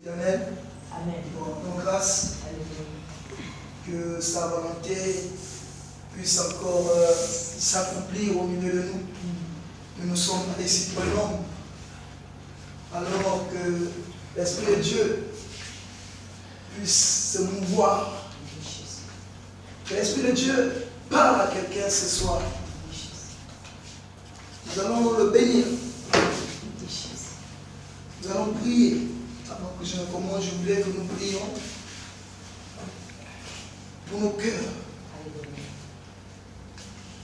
Amen. Amen. Rendons grâce que sa volonté puisse encore s'accomplir au milieu de nous. Nous ne sommes pas ici pour l'homme. Alors que l'Esprit de Dieu puisse se mouvoir. Que l'Esprit de Dieu parle à quelqu'un ce soir. Nous allons le bénir. Nous allons prier. Avant que je ne commence, je voulais que nous prions pour nos cœurs.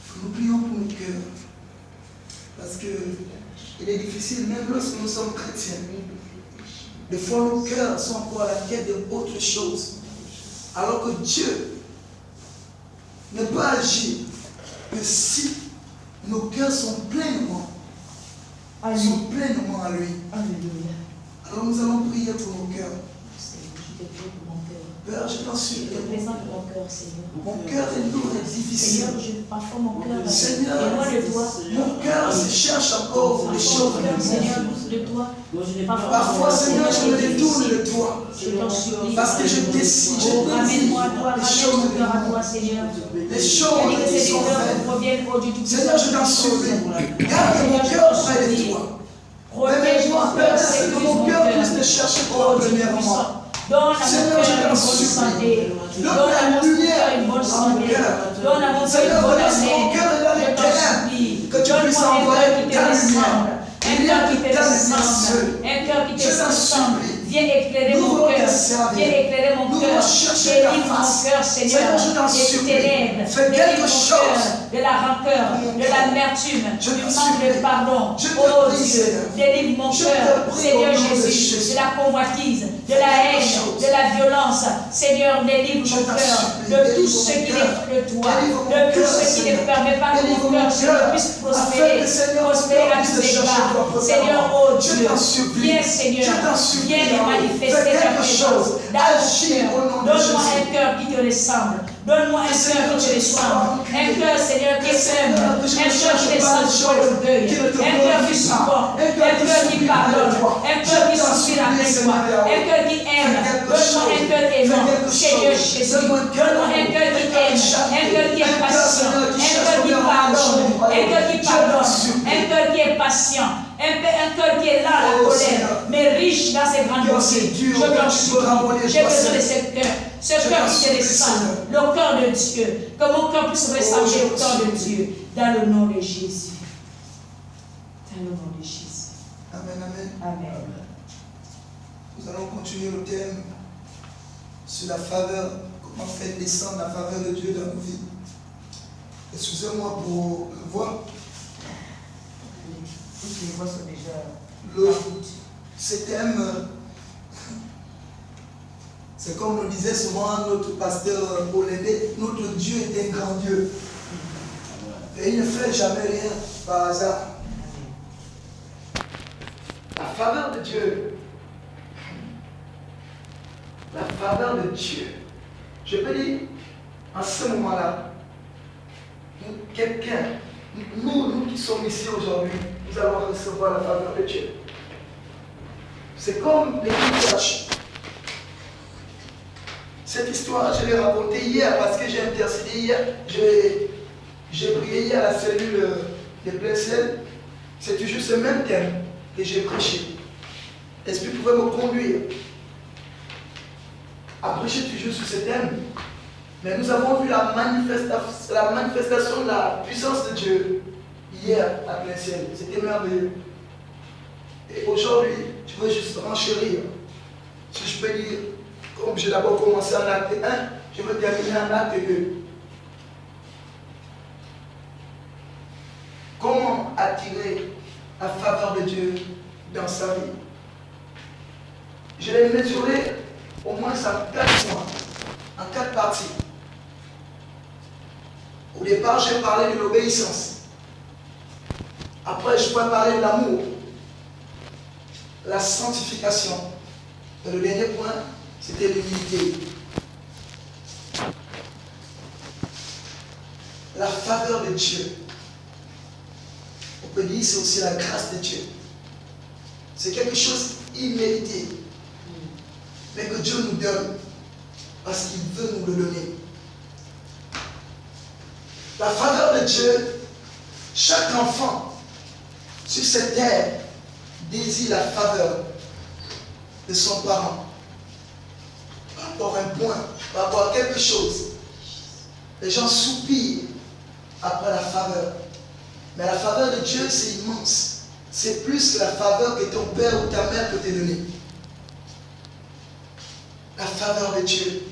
Que nous prions pour nos cœurs. Parce que il est difficile, même lorsque nous sommes chrétiens. Des fois, nos cœurs sont encore à la quête d'autre chose. Alors que Dieu ne peut agir que si nos cœurs sont pleinement à lui. Alléluia. Alors nous allons prier pour nos cœurs. Père, je t'en supplie. Je te présente mon cœur, Seigneur. Mon cœur est lourd et difficile. Seigneur, parfois mon cœur Seigneur, est loin de toi. Mon cœur se cherche encore pour les choses de Dieu. Seigneur, de toi. Parfois, Seigneur, je me détourne de toi. Je t'en supplie. Parce que je décide, Ramène-moi à toi, les ramène choses mon de cœur à Dieu. toi, Seigneur. Les choses Que qui ces sont cœurs faites. proviennent du tout. Seigneur, je t'en supplie. Garde mon cœur près de toi. Protège mon Permets-moi, cœur, Père, que sécurise mon mon cœur cœur. puisse te chercher toi premièrement. Donne à mon Seigneur, je cœur une t'en bonne supplie. santé. Donne Donne à la mon lumière cœur une bonne dans santé. mon cœur. Donne à mon cœur une Seigneur, bonne laisse mon année. cœur est dans les Je t'en ténèbres. supplie. Que tu puisses Donne-moi un envoyer cœur qui te ta ressemble. lumière. Un cœur qui te Ta lumière ressemble. seule. Un cœur qui te Je t'en ressemble. supplie. Viens éclairer Nous mon voulons cœur. te servir. Viens éclairer mon Nous cœur. voulons chercher ta Délivre mon face. cœur, Seigneur. Seigneur, je t'en Des supplie. ténèbres. Fais Délivre quelque mon chose cœur de la rancœur, pour mon de cœur. l'amertume, Je du t'en manque de supplie. pardon. Je te Oh prie, Dieu, Seigneur. délivre mon Je cœur, te prie Seigneur au nom de Jésus, Jésus. de la convoitise, de la Fais quelque haine, chose. de la violence. Seigneur, délivre Je mon t'en cœur supplie. de tout Délivre ce mon qui cœur. n'est de toi, Délivre mon de tout cœur, ce qui ne Seigneur. permet pas que Délivre mon mon cœur, Seigneur, cœur. puisse Afin prospérer, que, Seigneur, prospérer à puisse tous te chercher égards. toi Seigneur, premièrement. oh Je Dieu, t'en supplie. viens Seigneur, Je t'en supplie. viens les manifester Fais ta quelque présence chose. dans mon Agis au nom cœur. de Donne-moi Jésus. un cœur qui te ressemble. Donne-moi un cœur Seigneur, qui te je ne sois ressemble. pas Un cœur, Seigneur, qui est Seigneur, humble. que je Un ne cœur cherche qui est pas sans les foi choses d'orgueil. qui ne te Un cœur qui glorifient pas. supporte. Un cœur Un qui cœur qui supplie pardonne. de toi. Un Je cœur qui t'en soupire supplie, avec toi. Seigneur, Un cœur qui aime. fais quelque Donne-moi un chose. cœur aimant. Fais quelque Seigneur chose. Jésus. Donne-moi un cœur Donne-moi un cœur qui d'amour. aime. Un cœur qui est Un cœur, patient. Seigneur, qui Un cherche cœur qui premièrement la pardonne. chose du royaume. Un cœur qui Je t'en pardonne. supplie. Un cœur qui est patient. Un cœur qui est là à la Oh, colère, Seigneur. mais riche dans ses grandes Cœur, bontés. c'est dur, Je cœur, t'en tu peux ramollir, supplie. J'ai toi, besoin de Seigneur. ce cœur. Ce Je cœur t'en qui te supplie, ressemble. Seigneur. Le cœur de Dieu. Que mon cœur puisse ressembler je au cœur de t'en supplie. Dieu. Dans le nom de Jésus. Dans le nom de Jésus. Amen, amen. Amen. Nous allons continuer le thème sur la faveur, comment faire descendre la faveur de Dieu dans nos vies. Excusez-moi pour la voix. Toutes les voix sont déjà. Ce thème, c'est comme le disait souvent notre pasteur Olédé, notre Dieu est un grand Dieu. Et il ne fait jamais rien par hasard. La faveur de Dieu. La faveur de Dieu. Je peux dire, en ce moment-là, quelqu'un, nous qui sommes ici aujourd'hui, nous allons recevoir la faveur de Dieu. C'est comme l'équipage. Cette histoire, je l'ai racontée hier parce que j'ai intercédé hier. J'ai prié hier à la cellule des plein ciel. C'est toujours ce même thème que j'ai prêché. L'Esprit pouvait me conduire à prêcher toujours sur ce thème. Mais nous avons vu la manifestation de la puissance de Dieu hier à plein ciel. C'était merveilleux. Et aujourd'hui, je veux juste renchérir. Si je peux dire, comme j'ai d'abord commencé en acte 1, je veux terminer en acte 2. Comment attirer la faveur de Dieu dans sa vie? Je l'ai mesuré au moins en 4 mois, en 4 parties. Au départ, j'ai parlé de l'obéissance. Après, je pourrais parler de l'amour, la sanctification. Et le dernier point, c'était l'humilité. La faveur de Dieu. On peut dire c'est aussi la grâce de Dieu. C'est quelque chose immérité. mais que Dieu nous donne parce qu'il veut nous le donner. La faveur de Dieu, chaque enfant sur cette terre désire la faveur de son parent. Par rapport à un point, par rapport à quelque chose. Les gens soupirent après la faveur. Mais la faveur de Dieu, c'est immense. C'est plus que la faveur que ton père ou ta mère peut te donner. La faveur de Dieu.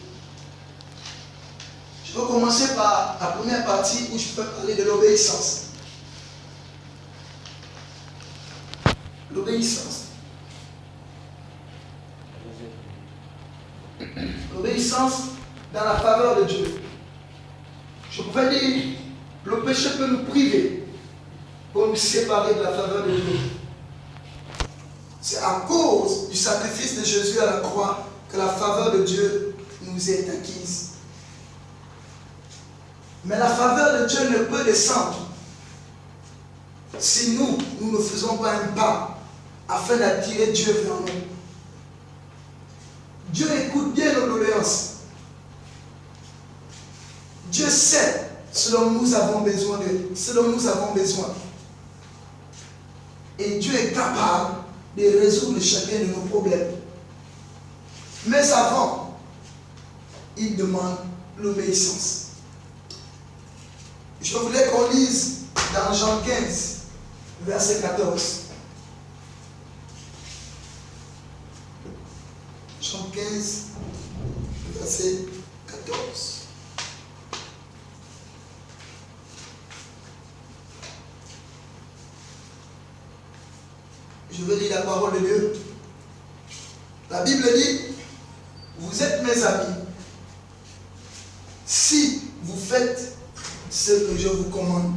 Je vais commencer par la première partie où je peux parler de l'obéissance. L'obéissance. L'obéissance dans la faveur de Dieu. Je pouvais dire, le péché peut nous priver pour nous séparer de la faveur de Dieu. C'est à cause du sacrifice de Jésus à la croix que la faveur de Dieu nous est acquise. Mais la faveur de Dieu ne peut descendre si nous ne faisons pas un pas afin d'attirer Dieu vers nous. Dieu écoute bien nos doléances. Dieu sait ce dont nous avons besoin. Et Dieu est capable de résoudre chacun de nos problèmes. Mais avant, il demande l'obéissance. Je voulais qu'on lise dans Jean 15, verset 14. Jean 15, verset 14. Je veux lire la parole de Dieu. La Bible dit, vous êtes mes amis si vous faites ce que je vous commande.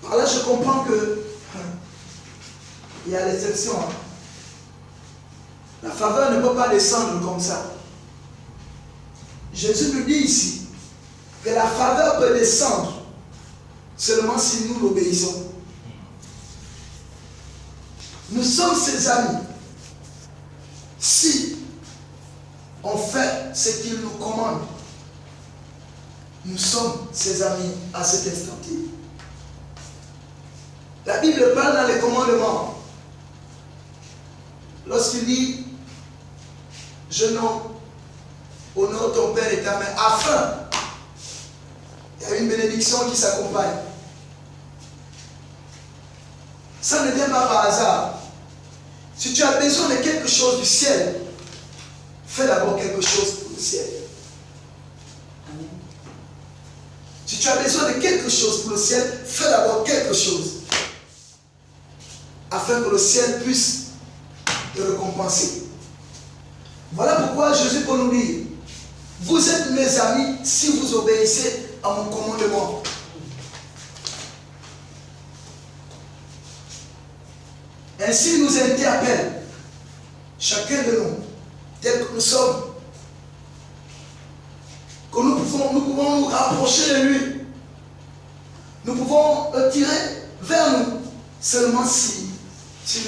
Par là, je comprends que il y a l'exception. La faveur ne peut pas descendre comme ça. Jésus nous dit ici que la faveur peut descendre seulement si nous l'obéissons. Nous sommes ses amis si on fait ce qu'il nous commande. Nous sommes ses amis à cet instant-ci. La Bible parle dans les commandements. Lorsqu'il dit, jeune homme, honore ton père et ta mère, afin, il y a une bénédiction qui s'accompagne. Ça ne vient pas par hasard. Si tu as besoin de quelque chose du ciel, fais d'abord quelque chose pour le ciel. Amen. Si tu as besoin de quelque chose pour le ciel, fais d'abord quelque chose. Afin que le ciel puisse te récompenser. Voilà pourquoi Jésus peut nous dire, vous êtes mes amis si vous obéissez à mon commandement. Ainsi il nous interpelle, chacun de nous, tel que nous sommes, que nous pouvons nous rapprocher de lui. Nous pouvons le tirer vers nous seulement si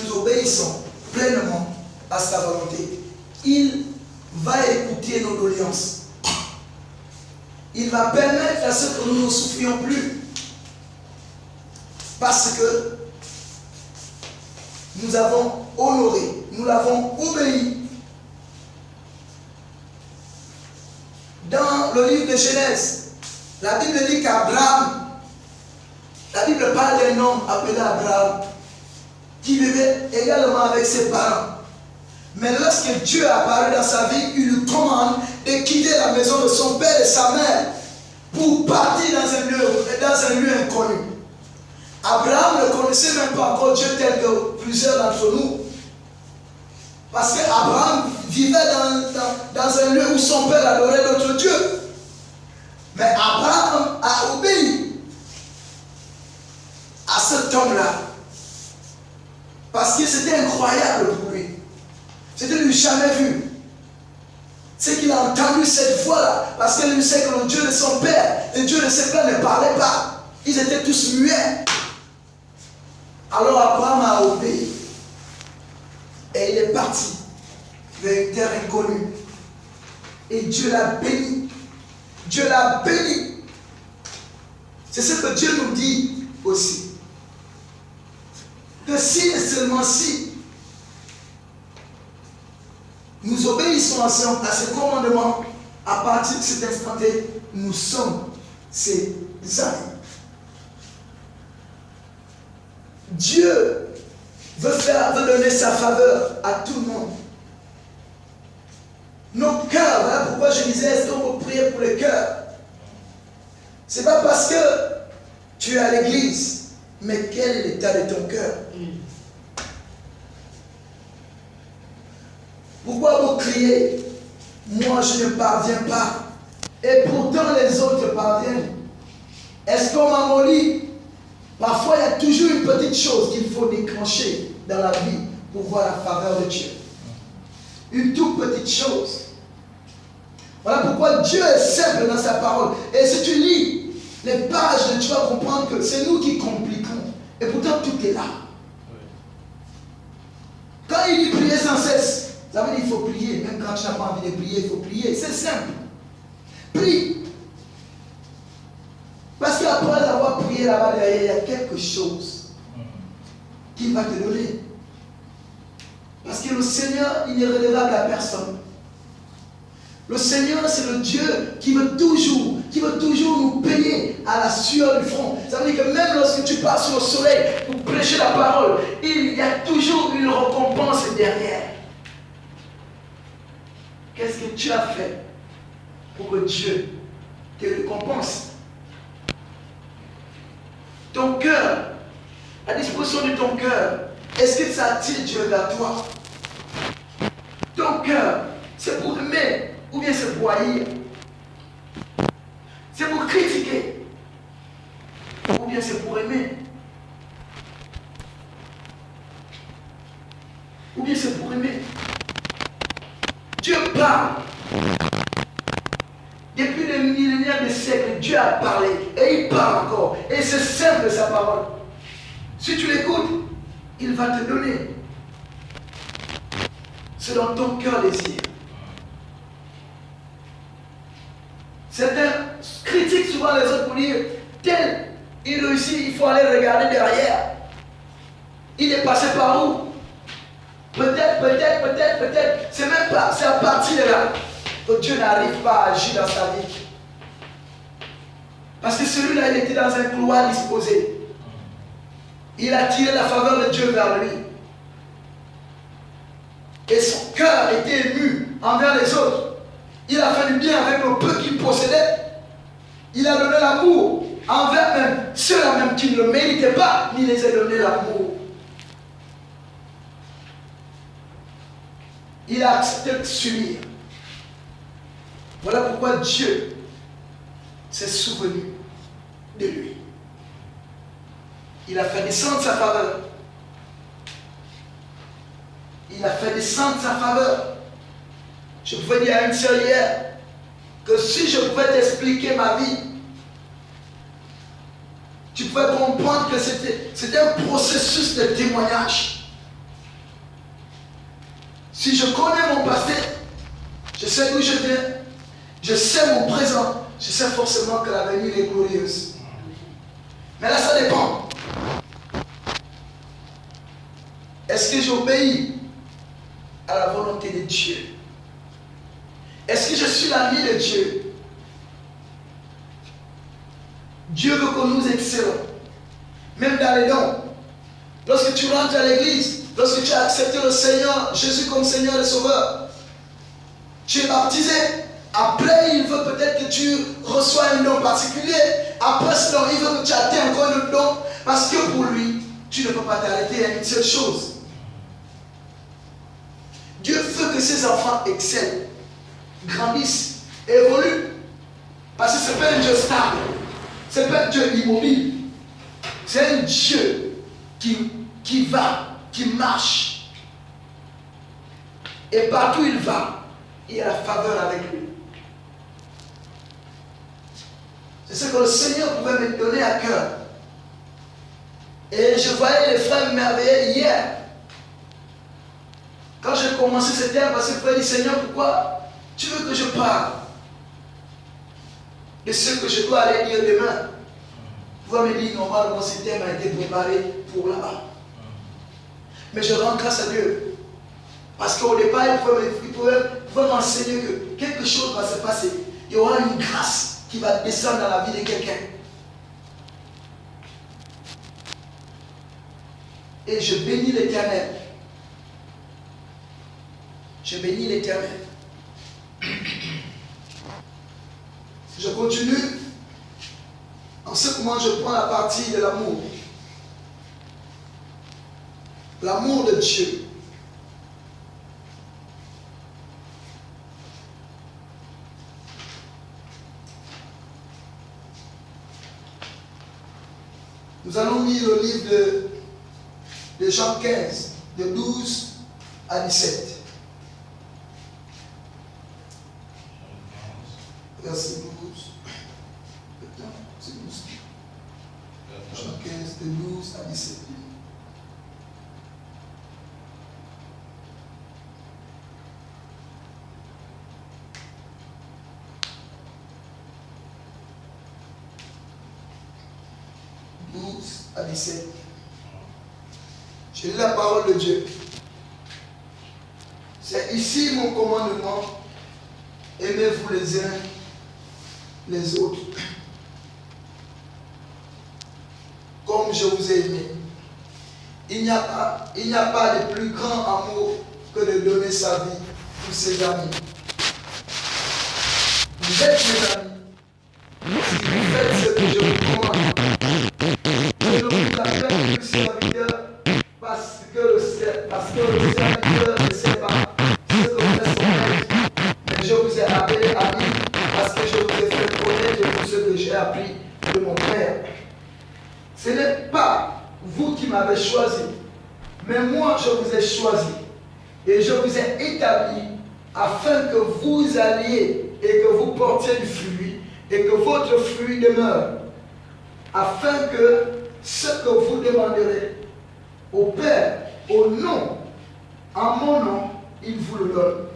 nous obéissons pleinement à sa volonté. Il va écouter nos doléances. Il va permettre à ce que nous ne souffrions plus. Parce que nous avons honoré, nous l'avons obéi. Dans le livre de Genèse, la Bible dit qu'Abraham, la Bible parle d'un homme appelé Abraham, qui vivait également avec ses parents. Mais lorsque Dieu est apparu dans sa vie, il lui commande de quitter la maison de son père et sa mère pour partir dans un lieu inconnu. Abraham ne connaissait même pas encore Dieu tel que plusieurs d'entre nous. Parce qu'Abraham vivait dans un lieu où son père adorait d'autres dieux. Mais Abraham a obéi à cet homme-là. Parce que c'était incroyable pour lui. C'était du jamais vu. C'est qu'il a entendu cette voix-là. Parce qu'il sait que le Dieu de son père, le Dieu de ses pères ne parlait pas. Ils étaient tous muets. Alors Abraham a obéi. Et il est parti vers une terre inconnue. Et Dieu l'a béni. Dieu l'a béni. C'est ce que Dieu nous dit aussi. Que si et seulement si nous obéissons à ses commandements, à partir de cet instant, nous sommes ses amis. Dieu veut donner sa faveur à tout le monde. Nos cœurs, voilà pourquoi je disais, est-ce qu'on peut prier pour les cœurs? C'est pas parce que tu es à l'église, mais quel est l'état de ton cœur? Pourquoi vous criez? Moi je ne parviens pas. Et pourtant les autres parviennent. Est-ce qu'on m'a molli? Parfois il y a toujours une petite chose qu'il faut déclencher dans la vie pour voir la faveur de Dieu. Une toute petite chose. Voilà pourquoi Dieu est simple dans sa parole. Et si tu lis les pages, tu vas comprendre que c'est nous qui compliquons. Et pourtant tout est là. Quand il dit prier sans cesse, ça veut dire qu'il faut prier. Même quand tu n'as pas envie de prier, il faut prier. C'est simple. Prie. Parce qu'après avoir prié là-bas derrière, il y a quelque chose qu'il va te donner. Parce que le Seigneur, il n'est redevable à personne. Le Seigneur, c'est le Dieu qui veut toujours nous payer à la sueur du front. Ça veut dire que même lorsque tu pars sur le soleil pour prêcher la parole, il y a toujours une récompense derrière. Qu'est-ce que tu as fait pour que Dieu te récompense? Ton cœur, la disposition de ton cœur, est-ce que ça attire Dieu vers toi? Ton cœur, c'est pour aimer ou bien c'est pour haïr? C'est pour critiquer ou bien c'est pour aimer? Ou bien c'est pour aimer? Dieu parle. Depuis des millénaires, des siècles, Dieu a parlé et il parle encore. Et c'est simple sa parole. Si tu l'écoutes, il va te donner ce dont ton cœur désire. Certains critiquent souvent les autres pour dire tel, il réussit, il faut aller regarder derrière. Il est passé par où? Peut-être. C'est même pas, c'est à partir de là que Dieu n'arrive pas à agir dans sa vie. Parce que celui-là, il était dans un couloir disposé. Il a tiré la faveur de Dieu vers lui. Et son cœur était ému envers les autres. Il a fait du bien avec le peu qu'il possédait. Il a donné l'amour envers même ceux-là même qui ne le méritaient pas, il les a donné l'amour. Il a accepté de subir. Voilà pourquoi Dieu s'est souvenu de lui. Il a fait descendre sa faveur. Il a fait descendre sa faveur. Je pouvais dire à une sœur hier que si je pouvais t'expliquer ma vie, tu pouvais comprendre que c'était un processus de témoignage. Si je connais mon passé, je sais d'où je viens, je sais mon présent, je sais forcément que l'avenir est glorieuse. Mais là, ça dépend. Est-ce que j'obéis à la volonté de Dieu? Est-ce que je suis l'ami de Dieu? Dieu veut que nous excellons. Même dans les dons. Lorsque tu rentres à l'église, lorsque tu as accepté le Seigneur, Jésus comme Seigneur et Sauveur, tu es baptisé. Après, il veut peut-être que tu reçois un don particulier. Après ce don, il veut que tu atteignes encore un autre don. Parce que pour lui, tu ne peux pas t'arrêter à une seule chose. Dieu veut que ses enfants excellent, grandissent, évoluent. Parce que ce n'est pas un Dieu stable. Ce n'est pas un Dieu immobile. C'est un Dieu qui va, qui marche. Et partout où il va, il y a la faveur avec lui. C'est ce que le Seigneur pouvait me donner à cœur. Et je voyais les frères m'émerveiller hier. commencé ce thème parce que je peux dire, Seigneur, pourquoi tu veux que je parle de ce que je dois aller dire demain? Tu vas me dire, normalement, ce thème a été préparé pour là-bas. Mais je rends grâce à Dieu. Parce qu'au départ, il pouvait m'enseigner que quelque chose va se passer. Il y aura une grâce qui va descendre dans la vie de quelqu'un. Et je bénis l'Éternel. Je bénis l'Éternel. Je continue. En ce moment, je prends la partie de l'amour. L'amour de Dieu. Nous allons lire le livre de Jean 15, de 12 à 17. Verset 12. C'est 12. Jean 15, de 12 à 17. À 17. Je lis la parole de Dieu. C'est ici mon commandement. Aimez-vous les uns les autres. Comme je vous ai aimé. Il n'y a pas de plus grand amour que de donner sa vie pour ses amis. Vous êtes mes amis. Si vous faites ce que je vous commande. Je ne vous appelle plus serviteur parce que le serviteur ne sait pas ce que fait son maître. Mais je vous ai appelé ami parce que je vous ai fait connaître tout ce que j'ai appris de mon Père. Ce n'est pas vous qui m'avez choisi, mais moi je vous ai choisi et je vous ai établi afin que vous alliez et que vous portiez du fruit et que votre fruit demeure, afin que ce que vous demanderez au Père, au nom, en mon nom, il vous le donne.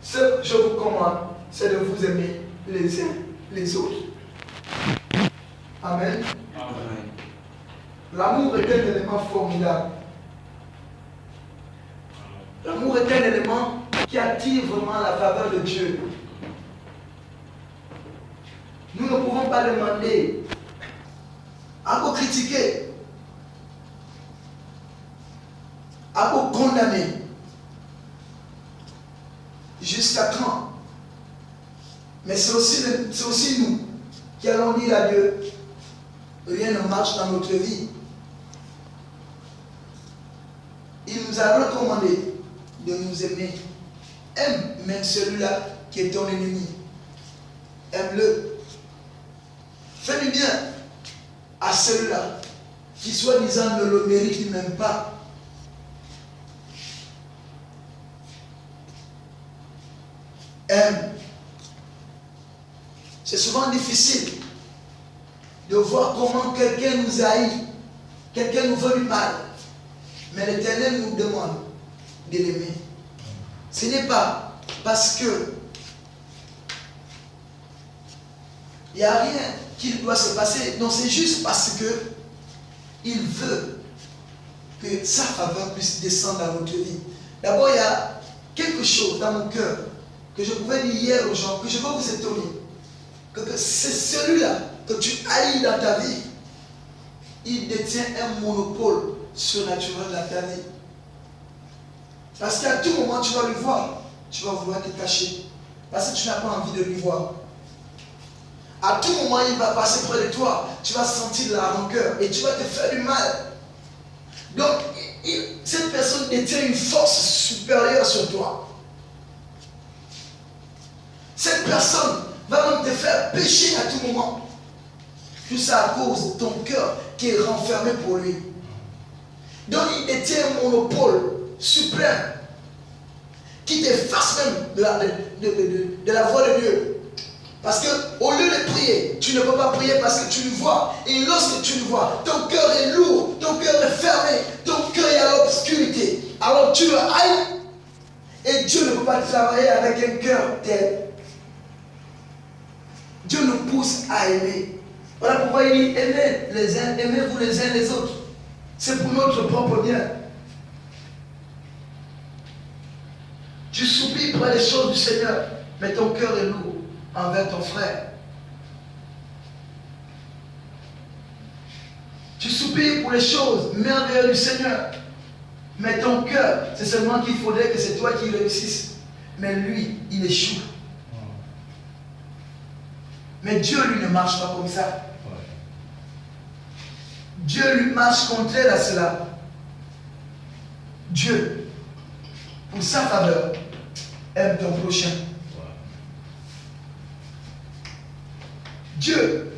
Ce que je vous commande, c'est de vous aimer les uns les autres. Amen. Amen. L'amour est un élément formidable. L'amour est un élément qui attire vraiment la faveur de Dieu. Nous ne pouvons pas demander à vous critiquer, à vous condamner. Jusqu'à quand? Mais c'est aussi nous qui allons dire à Dieu, rien ne marche dans notre vie. Il nous a recommandé de nous aimer. Aime même celui-là qui est ton ennemi. Aime-le. Fais du bien à celui-là qui soi-disant ne le mérite même pas. Aime. C'est souvent difficile de voir comment quelqu'un nous haït, quelqu'un nous veut du mal. Mais l'Éternel nous demande de l'aimer. Ce n'est pas parce que il n'y a rien qui doit se passer. Non, c'est juste parce que il veut que sa faveur puisse descendre dans notre vie. D'abord, il y a quelque chose dans mon cœur que je pouvais dire hier aux gens, que je veux vous étonner. Que c'est celui-là que tu haïs dans ta vie. Il détient un monopole surnaturel dans ta vie. Parce qu'à tout moment, tu vas le voir. Tu vas vouloir te cacher. Parce que tu n'as pas envie de lui voir. À tout moment, il va passer près de toi. Tu vas sentir de la rancœur et tu vas te faire du mal. Donc, cette personne détient une force supérieure sur toi. Cette personne va même te faire pécher à tout moment. Tout ça à cause de ton cœur qui est renfermé pour lui. Donc, il détient un monopole suprême qui t'efface même de la voix de Dieu. Parce qu'au lieu de prier, tu ne peux pas prier parce que tu le vois. Et lorsque tu le vois, ton cœur est lourd, ton cœur est fermé, ton cœur est à l'obscurité. alors tu le haïs. Et Dieu ne peut pas travailler avec un cœur tel. Dieu nous pousse à aimer. Voilà pourquoi il dit aimez les uns, aimez-vous les uns les autres. C'est pour notre propre bien. Tu soupies pour les choses du Seigneur, mais ton cœur est lourd envers ton frère. Tu soupires pour les choses merveilleuses du Seigneur, mais ton cœur, c'est seulement qu'il faudrait que c'est toi qui réussisses. Mais lui, il échoue. Mais Dieu, lui, ne marche pas comme ça. Dieu, lui, marche contraire à cela. Dieu, pour sa faveur, aime ton prochain. Dieu,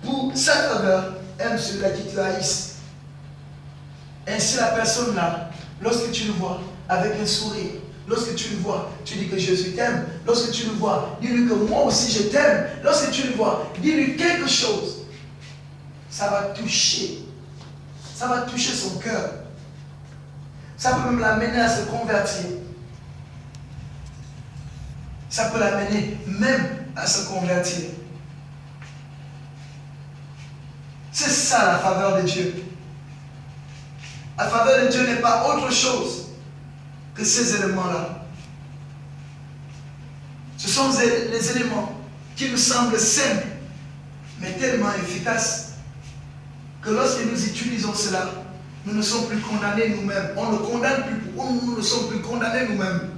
pour sa faveur, aime celui-là qui te haïsse. Ainsi, la personne-là, lorsque tu le vois avec un sourire, lorsque tu le vois, tu dis que Jésus t'aime. Lorsque tu le vois, dis-lui que moi aussi je t'aime. Lorsque tu le vois, dis-lui quelque chose. Ça va toucher. Ça va toucher son cœur. Ça peut même l'amener à se convertir. Ça peut l'amener même à se convertir. C'est ça la faveur de Dieu. La faveur de Dieu n'est pas autre chose que ces éléments-là. Ce sont les éléments qui nous semblent simples, mais tellement efficaces, que lorsque nous utilisons cela, nous ne sommes plus condamnés nous-mêmes. On ne condamne plus, nous ne sommes plus condamnés nous-mêmes.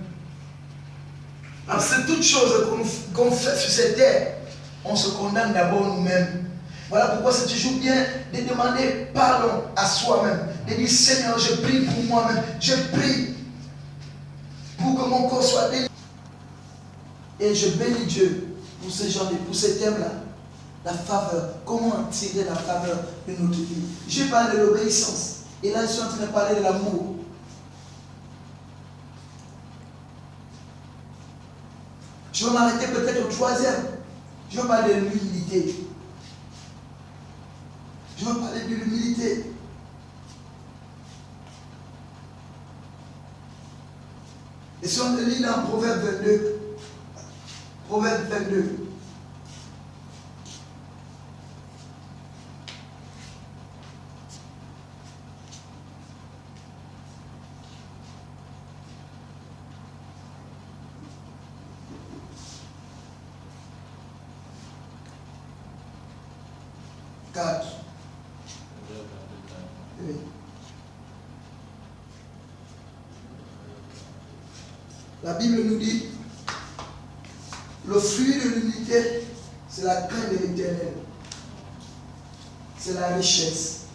Parce que toute chose qu'on fait sur cette terre, on se condamne d'abord nous-mêmes. Voilà pourquoi c'est toujours bien de demander pardon à soi-même. De dire Seigneur, je prie pour moi-même. Je prie pour que mon corps soit délivré. Et je bénis Dieu pour ce genre de, pour ce thème-là. La faveur. Comment tirer la faveur de notre vie. J'ai parlé de l'obéissance. Et là, je suis en train de parler de l'amour. Je vais m'arrêter peut-être au troisième. Je vais parler de l'humilité. Je vais parler de l'humilité. Et si on lit dans Proverbe 22, Proverbe 22, oui. La Bible nous dit, le fruit de l'humilité, c'est la crainte de l'Éternel. C'est la richesse,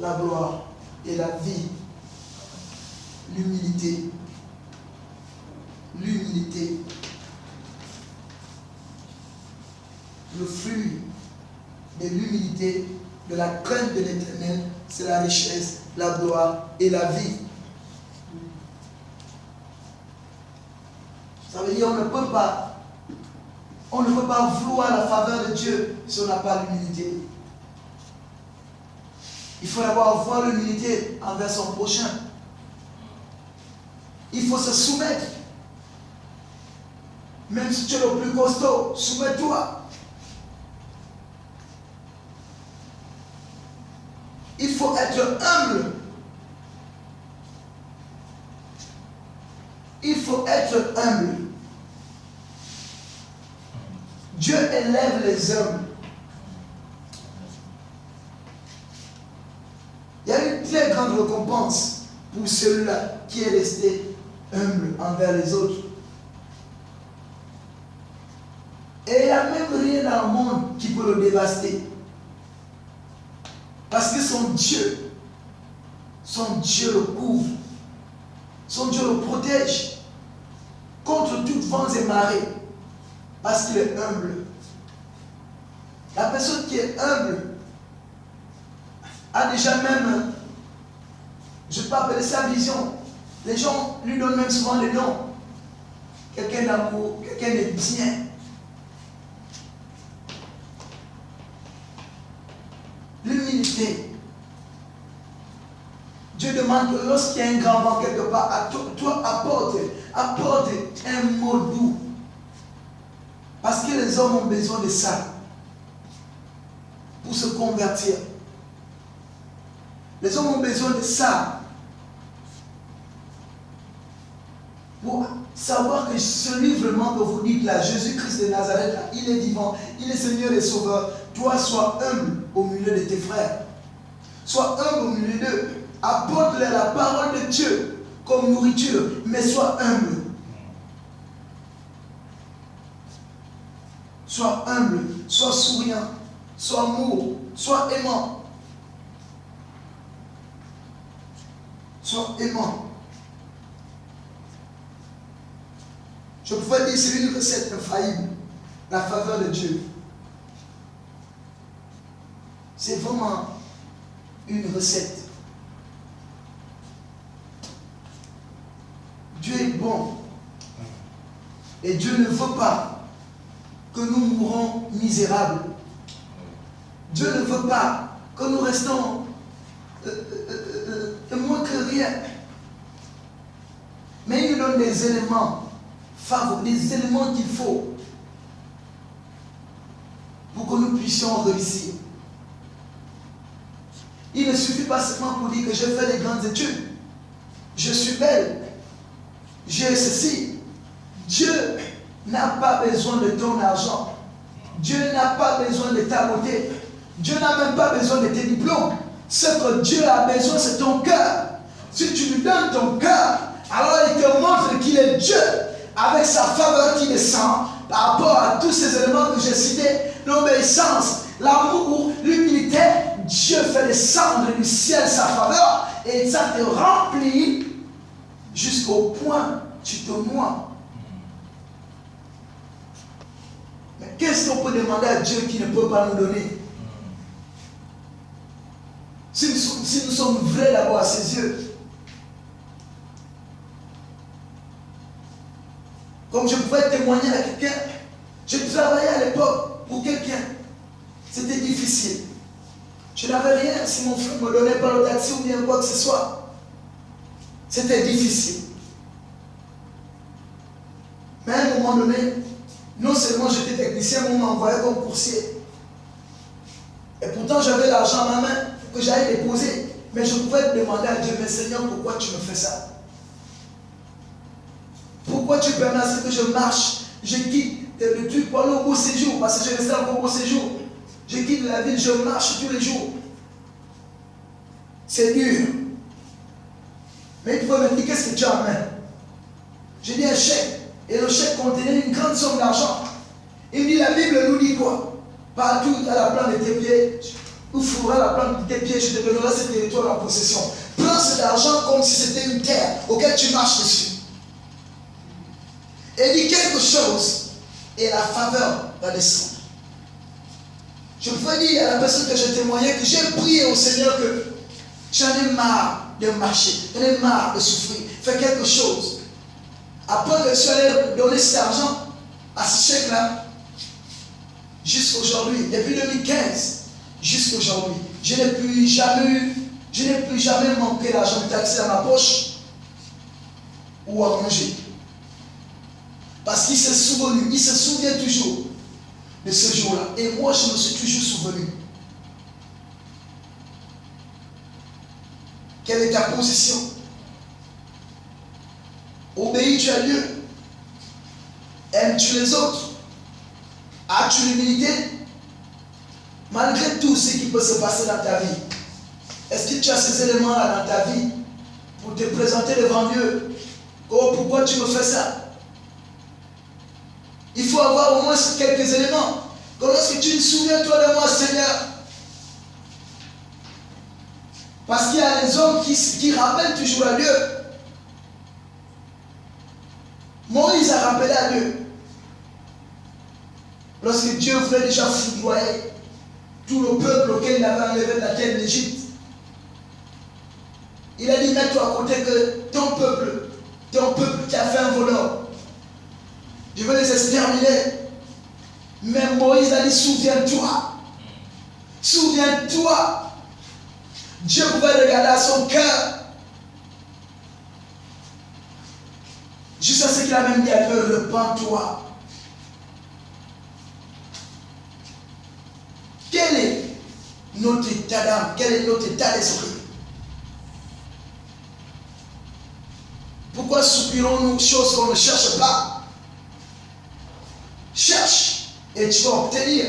la gloire et la vie. L'humilité. L'humilité. Le fruit de l'humilité, de la crainte de l'Éternel, c'est la richesse, la gloire et la vie. Ça veut dire qu'on ne peut pas vouloir la faveur de Dieu si on n'a pas l'humilité. Il faut d'abord avoir l'humilité envers son prochain. Il faut se soumettre. Même si tu es le plus costaud, soumets-toi. Il faut être humble. Il faut être humble. Dieu élève les hommes. Il y a une très grande récompense pour celui-là qui est resté humble envers les autres. Et il n'y a même rien dans le monde qui peut le dévaster. Parce que son Dieu le couvre. Son Dieu le protège contre toutes vents et marées. Parce qu'il est humble. La personne qui est humble a déjà même, je peux appeler ça vision. Les gens lui donnent même souvent le nom. Quelqu'un d'amour, quelqu'un de bien. L'humilité. Dieu demande que lorsqu'il y a un grand vent quelque part, toi apporte un mot doux. Parce que les hommes ont besoin de ça pour se convertir. Les hommes ont besoin de ça pour savoir que celui vraiment que vous dites là, Jésus-Christ de Nazareth, là, il est vivant, il est Seigneur et Sauveur. Toi, sois humble au milieu de tes frères. Sois humble au milieu d'eux. Apporte-leur la parole de Dieu comme nourriture, mais sois humble. Sois humble, sois souriant, sois amoureux, sois aimant. Sois aimant. Je pouvais dire c'est une recette infaillible, la faveur de Dieu. C'est vraiment une recette. Dieu est bon. Et Dieu ne veut pas que nous mourons misérables. Dieu ne veut pas que nous restons moins que rien. Mais il nous donne des éléments favorables, des éléments qu'il faut pour que nous puissions réussir. Il ne suffit pas seulement pour dire que j'ai fait des grandes études, je suis belle, j'ai ceci. Dieu n'a pas besoin de ton argent. Dieu n'a pas besoin de ta beauté. Dieu n'a même pas besoin de tes diplômes. Ce que Dieu a besoin, c'est ton cœur. Si tu lui donnes ton cœur, alors il te montre qu'il est Dieu, avec sa faveur qui descend par rapport à tous ces éléments que j'ai cités, l'obéissance, l'amour, l'humilité. Dieu fait descendre du ciel sa faveur et ça te remplit jusqu'au point où tu te noies. Mais qu'est-ce qu'on peut demander à Dieu qui ne peut pas nous donner? Si nous sommes vrais d'abord à ses yeux. Comme je pouvais témoigner à quelqu'un, je travaillais à l'époque pour quelqu'un. C'était difficile. Je n'avais rien si mon frère ne me donnait pas le taxi ou bien quoi que ce soit. C'était difficile. Mais à un moment donné, non seulement j'étais technicien, mais on m'envoyait comme coursier. Et pourtant j'avais l'argent à ma main que j'allais déposer. Mais je pouvais demander à Dieu, mais Seigneur, pourquoi tu me fais ça? Pourquoi tu permets à ce que je marche? Je quitte le truc pour aller au beau séjour, parce que je restais encore au beau séjour. Je quitte la ville, je marche tous les jours. C'est dur. Mais il pouvait me dire, qu'est-ce que tu as en main? J'ai dit un chèque. Et le chèque contenait une grande somme d'argent. Il me dit, la Bible nous dit quoi? Partout à la plante de tes pieds, où fouras la plante de tes pieds, je te donnerai ce territoire en possession. Prends cet argent comme si c'était une terre auquel tu marches dessus. Et dit quelque chose, et la faveur va descendre. Je pouvais dire à la personne que je témoignais que j'ai prié au Seigneur que j'en ai marre de marcher, j'en ai marre de souffrir. Fais quelque chose. Après que je suis allé donner cet argent à ce chèque-là, jusqu'aujourd'hui, depuis 2015, jusqu'aujourd'hui, je n'ai plus jamais manqué d'argent de taxi dans ma poche ou à manger. Parce qu'il s'est souvenu, il se souvient toujours de ce jour-là. Et moi, je me suis toujours souvenu. Quelle est ta position? Obéis-tu à Dieu? Aimes-tu les autres? As-tu l'humilité? Malgré tout ce qui peut se passer dans ta vie, est-ce que tu as ces éléments-là dans ta vie pour te présenter devant Dieu? Oh, pourquoi tu me fais ça? Il faut avoir au moins quelques éléments. Que lorsque tu te souviens toi de moi, Seigneur, parce qu'il y a les hommes qui rappellent toujours à Dieu. Moïse a rappelé à Dieu. Lorsque Dieu voulait déjà foudroyer tout le peuple auquel il avait enlevé de la terre d'Égypte, il a dit, mets-toi à côté que ton peuple qui a fait un voleur, je veux les exterminer. Mais Moïse a dit, souviens-toi. Souviens-toi. Dieu pouvait regarder à son cœur qu'il a même dit à Dieu, repens-toi. Quel est notre état d'âme? Quel est notre état d'esprit? Pourquoi soupirons-nous choses qu'on ne cherche pas? Cherche et tu vas obtenir.